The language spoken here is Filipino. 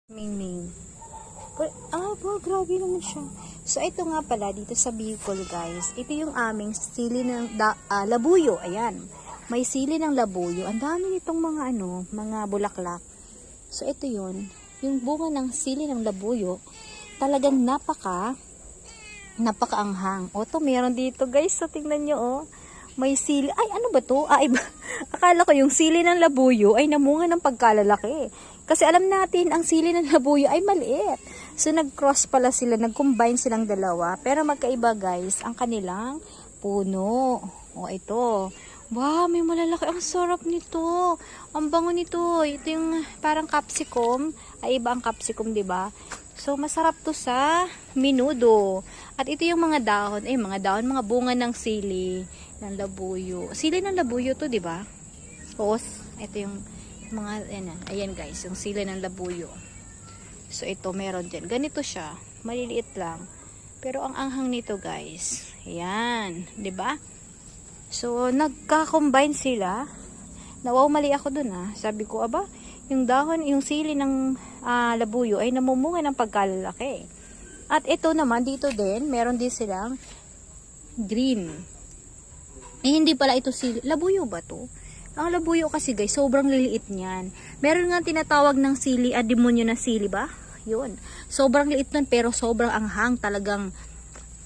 Mingming. Grabe naman siya. So, ito nga pala, dito sa Bicol, guys. Ito yung aming sili ng labuyo. Ayan. May sili ng labuyo. Ang dami nitong mga bulaklak. So, ito yun. Yung bunga ng sili ng labuyo, talagang napakaanghang. O, to meron dito, guys. So, tingnan nyo, oh. May sili. Ay, ano ba to? Iba. Akala ko yung sili ng labuyo ay namunga ng pagkalalaki. Kasi alam natin, ang sili ng labuyo ay maliit. So, nag-cross pala sila, nag-combine silang dalawa. Pero magkaiba, guys, ang kanilang puno. O, ito. Wow, may malalaki. Ang sarap nito. Ang bango nito. Ito yung parang capsicum. Ay, iba ang capsicum, diba? So, masarap to sa menudo. At ito yung mga dahon, mga bunga ng sili ng labuyo. Sili ng labuyo to, di ba? Oo, ito yung mga, ayan guys, yung sili ng labuyo. So, ito, meron dyan. Ganito siya. Maliliit lang. Pero, ang anghang nito, guys. Ayan. Di ba? So, nagka-combine sila. Nawaw, mali ako dun, Sabi ko, yung dahon, yung sili ng labuyo ay namumunga ng pagkalalaki. At ito naman, dito din, meron din silang green. Hindi pala ito sili. Labuyo ba to? Ang labuyo kasi, guys, sobrang liliit niyan. Meron nga tinatawag ng sili, demonyo na sili ba? Yun. Sobrang liit nun, pero sobrang anghang. Talagang